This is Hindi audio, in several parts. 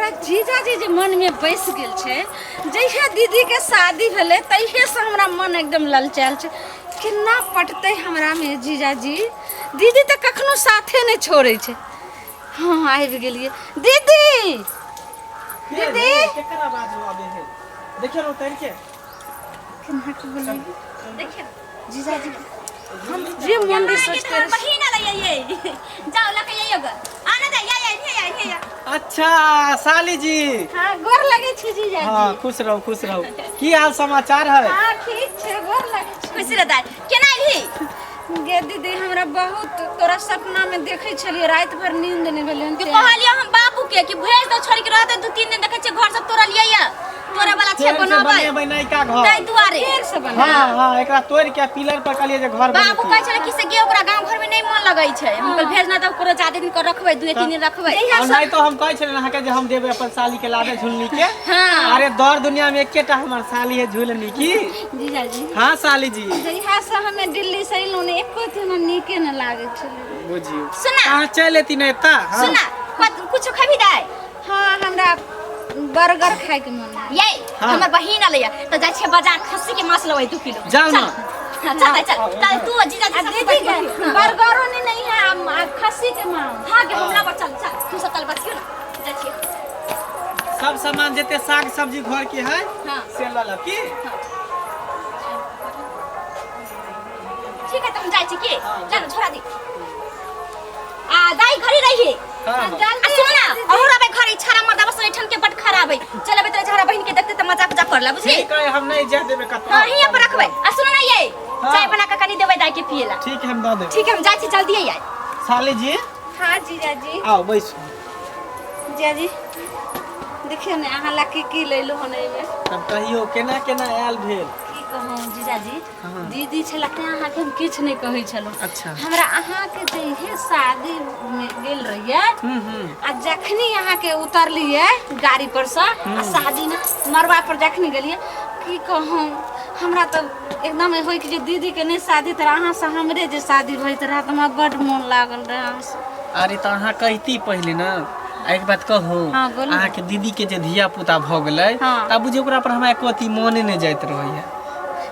हमरा जीजाजी जे मन में बैस गेल छे जहिया दीदी के शादी भेले तहिया से हमरा मन एकदम ललचायल छे कितना पटते हमरा में जीजाजी दीदी तो कखनो साथे नहीं छोड़े छे। हाँ आबि गेलिए दीदी दीदी केकरा बात आबे है देखियो न उतर के केना के बोली देखियो जीजाजी हम जे मन रे सोचते बहिन आले ये जाओ लके ये ग आने दे ये अच्छा साली जी। हां गोर लगे छी जीजाजी। हां खुश रहो की हाल समाचार है? हां ठीक छे गोर लगे छी। खुश रहता केना आइली गे दीदी हमरा बहुत तोरा सपना में देखे छलिए रात भर नींद नहीं भेले तू कहलियो हम बाबू के कि भेज दो छोड़ के रहते 2-3 दिन देखे छे घर से तोरा लिया या तोरा वाला छे बनबै नहीं का घर तै दुआरे फेर से बना। हां एकरा तोड़ के पिलर पर कलिए जे घर बने बाबू कहै छले कि से गे ओकरा गांव घर में नहीं मन लगै छै हम कल भेजना त ओकरा ज्यादा दिन कर रखबै 2-3 दिन रखबै नहीं तो हम कहै छले अहाँ के जे हम देबै अपन साली के लाबे झुलनी के। हां अरे दौर दुनिया में एकेटा हमर साली है झुलनी की। जीजाजी हां साली जी जहिया से हमें दिल्ली से इलो ने एको दिन नीके न लागे छले बुझियो सुना कहां चल एती नहीं ता सुना कुछ खबी दाई हां हमरा बर्गर खाए के मन है। ये हमर बहिन आले त जाय छे बाजार खस्सी के मांस लेबै 2 किलो जाओ ना चल तू जीजा जी दीदी के बर्गरो नहीं है खस्सी के मांस। हां के हमरा पर चल तू सब कल बचियो ना जा छी सब सामान जते साग सब्जी घर के है हां से ल ल की ठीक है तुम जाय छी की चल छोड़ा दी आ दाई घरी रही हां सुना औरा बे घरी छारा मर्दा बस ठन के बट खराब है चल बे तेरे छारा बहन के देखते त मजाक कर ला बुझली ठीक है हम नहीं जा देबे कत हां हिया पर रखबै आ सुन ना ये चाय बना के कनी देबै दाई के पिएला ठीक है हम द देब। ठीक है हम जाय छी जल्दी आई साली जी हां जीजाजी आओ बैसो जीजाजी देखियो ने अहाँ ला की लेलो हने में तब कहियो केना केना आयल भेल की कहूं जीजाजी हाँ। दीदी छला के अहाँ के हम किछ नहीं कहै छलो अच्छा हमरा अहाँ के जइहे शादी में गेल रहिए आ जखनी अहाँ के उतरलिए गाड़ी पर से आ शादी ना मरवा पर जखनी गेलिए की कहूं हमरा तो एकदम होई कि जे दीदी के नहीं शादी त अहाँ से हमरे जे शादी भइत रहा त हमरा बड मन लागल रहे अहाँ से। अरे त अहाँ कहती पहले ना एक बात कहू हाँ, बोलू। अहाँ के दीदी के जे धिया पुता भ गेलै हाँ। तब बुझियो ओकरा पर हमरा एको अथी मोने नहीं जाइत रहैया।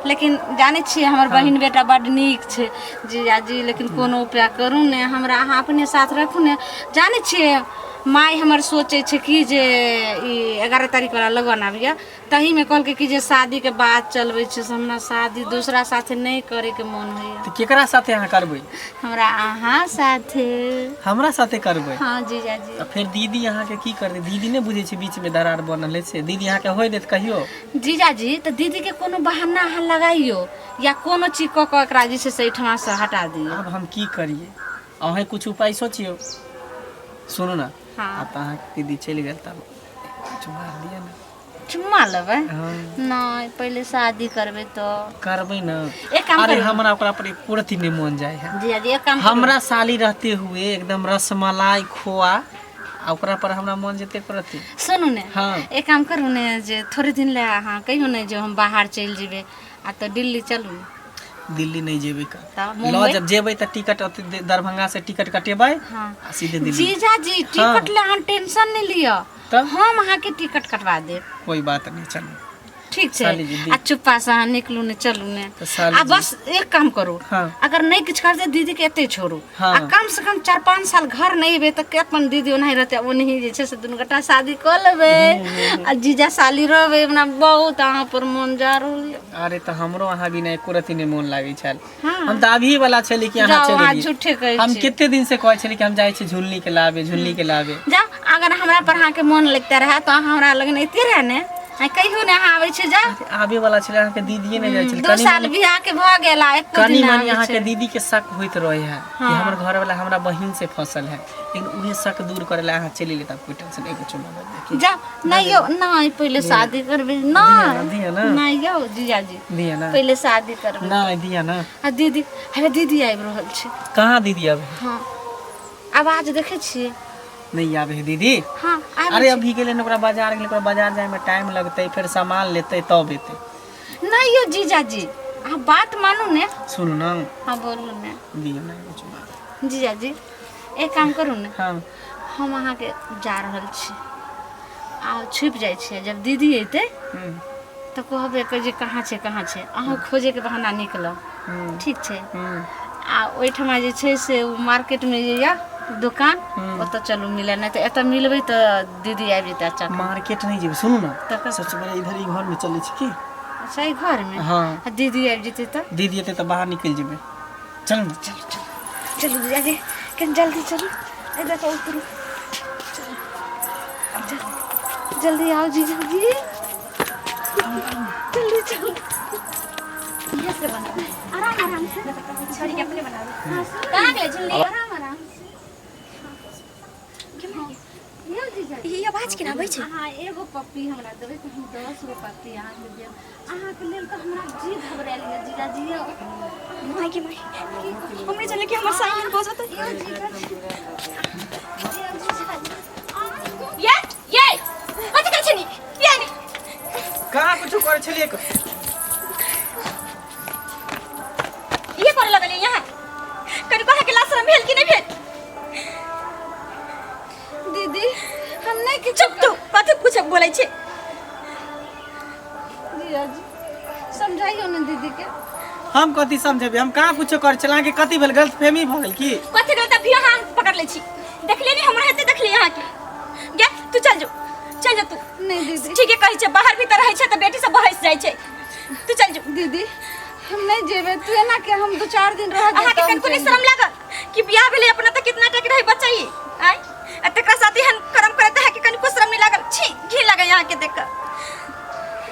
लेकिन जाने छिए हमर बहिन बेटा बड नीक छे जीजाजी लेकिन कोनो उपाय करू ने हमरा अहाँ अपने साथ रखू ने जाने छिए माई हमर सोचे छे कि जे ई 11 तारीख वाला लगन आबिया तही में कहल के कि जे शादी के बाद चलबे छे से हमरा शादी दूसरा साथे नहीं करे के मन होइया। त केकरा साथे अहाँ करबै? हमरा अहाँ साथे। हमरा साथे करबै? हां जीजाजी। त फिर दीदी अहाँ के की कर दे? दीदी ने बुझे छे बीच में दरार बनल है से दीदी अहाँ के होय देत कहियो? जीजाजी त दीदी के कोनो बहाना अहाँ लगाइयो या कोनो चीज क के एकरा जे से ठमा से हटा दियो। अब हम की करिए अहे कुछ उपाय सोचियो। सुनो ना हां अब अहाँ दीदी चल गेल तब कुछ मार दिया ना चुम्मा लेबै? हां नहीं पहले शादी करबे तो करबै ना। एक काम अरे करू। हमरा ओकरा पर पूर्ति नहीं मन जाए है। जीजाजी एक काम हमरा साली रहते हुए एकदम रसमलाई खोआ ओकरा पर हमरा मन जेते प्रति। सुनू ने हाँ। एक काम करू ने जे थोड़े दिन ले अहाँ कहियो ने जो हम बाहर चल जेबे आ तो दिल्ली चलू। दिल्ली नहीं जेबे का तब लो मुंबई जब जेबे त टिकट दरभंगा से टिकट कटेबै हाँ। आ सीधे दिल्ली। जीजाजी टिकट ले अहाँ टेंशन नहीं लियो तब हम अहाँ के टिकट कटवा देब। कोई बात नहीं चलो ठीक छे साली जी, आ चुप्पा से अहाँ निकलू ने चलू ने तो साली आ जी। बस एक काम करू हाँ। अगर नहीं कुछ कर दे दीदी के एते छोड़ू हाँ। आ कम से कम 4-5 साल घर नहीं बे तो के अपन दीदी नहीं रहते ओनही जे छे से दुनु गोटा शादी कर लेबे आ जीजा साली रहबे हमरा बहुत अहाँ पर मन जा रहल। अरे त हमरो अहाँ बिना एको रति ने मन लागे छल। हाँ। हम त अभी वाला छली कि अहाँ जाओ, अहाँ चली झूठे कहै हम छी। कितने दिन से कहै छली कि हम जाय छी झुल्ली के लाबे झुल्ली के लाबे। जा अगर हमरा पर अहाँ के मन लगता रहा तो अहाँ हमरा लगन एते रहे ने आ कहियो ने अहाँ आबै छे जा आबे वाला छले अहाँ के दीदीए ने जाय छली 2 साल बियाह के भ गेला एक कनी दिन मनी आबै अहाँ छे। के दीदी के शक होइत रहे है कि हाँ। हमर घर वाला हमरा बहिन से फसल है लेकिन उहे शक दूर करे ला अहाँ चली लेता कोई टेंशन एको चुमा दे जा नहीं यो नहीं पहले शादी करबे ना दिया ना नहीं यो जीजाजी दिया ना पहले शादी करबे ना दिया ना आ दीदी अरे दीदी आबि रहल छे। कहाँ दीदी अब हां आवाज देखे छी नहीं आवे है दीदी। हां अरे अभी गेले ओकरा बाजार गेले ओकरा बाजार जाए में टाइम लगते फिर सामान लेते तब एते। नहीं यो जीजाजी आ बात मानू ने सुनु ना हां बोलू ने दिया ना एको चुमा जीजाजी एक काम करू ने हां हम अहाँ के जा रहल छी आ छुपि जाइ छै जब दीदी अयतै तऽ कहबै कि जे कहाँ छै अहाँ खोजेके बहाना निकलब ठीक छै आ ओहिठमा जे छै से ओ मार्केटमे जे यऽ दुकान ओतऽ चलू मिले नहीं तो एतऽ मिलबै तऽ दीदी आबि जेतै अच्छा मार्केट नहीं जेबै सुनू ना तकर सबसे बड़ा इधर ही घर में चले छी की अच्छा ई घर में हाँ दीदी आबि जेतै तऽ दीदी एतै तऽ बाहर निकल जेबै चलू ना चलू आगे कनि जल्दी चलू ए देखो उतरू जल्दी आओ जीजा जी जल्दी चलो ये से बना आराम से छोड़ी के अपने बना दे कहां गए जल्दी आराम यो जीजा ये आवाज केना आबै छै हां एगो पप्पी हमरा देबै तऽ हम 10 गो पप्पी अहाँ के देब अहाँ के लेल तऽ हमरा जी घबरायल ये जीजा जी माय के माय हमरे चले के हमर साइन बजत ये कथि कर छनी ये ने कहाँ कुछ करे छलिए ये करे लगले यहाँ कनि कहे के लाशरम भेल कि नहीं भेल दीदी हम नहीं कि चुप तू कथि पूछक बोलै छै जीजा जी समझाइयो ना दीदी के हम कथी समझेबे हम कहाँ कुछ करे छला के कथी भेल गलतफहमी भ गेल की कथि गलत अभी हां पकड़ ले छी देखले नहीं हमरा हेते देखले यहाँ के गे तू चल जा तू नहीं दीदी ठीक है कहै छै बाहर भीतर रहै छै त बेटी से बहस जाइ छै तू चल जा दीदी हम नहीं जेबे तू एना के हम 2-4 दिन रह अहाँ के कनको नहीं शर्म लागल कि बियाह भेले अपना त कितना टक रही बच्चा ही आय तकरा साथे हम कर्म करत है कि कनको शर्म नहीं लागल छी घी लगे यहाँ के देख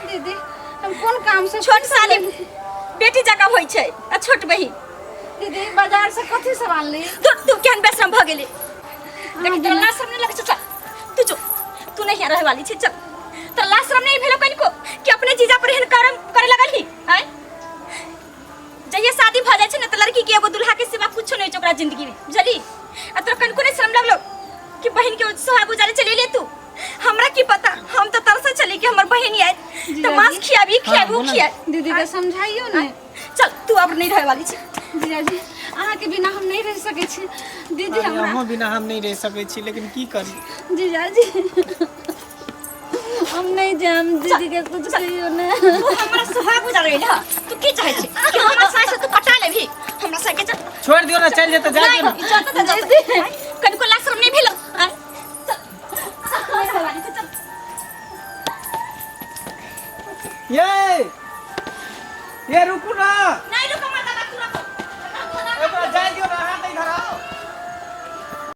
दीदी हम कौन काम से छोट साली बेटी जगह होई छै आ छोट बहिन दीदी बाजार से कथी सामान ली तू केहन बेशरम भ गेली लेकिन तोरा लाज शर्म नहीं लगे चल तू जो तू नहीं यहाँ रहे वाली छी चल तो लाज शर्म नहीं भेलो कनको कि अपने जीजा पर एहन कर्म करे लगल ही आय जइए शादी भ जाय छै न त लड़की के एगो दुल्हा के सिवा कुछो नहीं छै ओकरा जिंदगी में बुझली आ तोरा कनको नहीं शर्म लगलो कि बहन के सोहाग गुजारे चले ले तू हमरा की पता हम तो तरसे चली कि हमर बहन आए तो मांस खियाबी खियाबू खिया दीदी के समझाइयो ने चल तू अब नहीं रहे वाली छी जीजा जी अहाँ के बिना हम नहीं रह सके छी दीदी हमरा हम बिना हम नहीं रह सके छी लेकिन की करी जीजा जी हम नहीं जाम दीदी के कुछ कहियो ने तू हमरा सोहाग गुजारे ले तू की चाहे छी कि हमरा सास से तू पटा लेभी हमरा साथ के चल छोड़ दियो ना चल जेते जा दियो ना इज्जत त दीदी कनको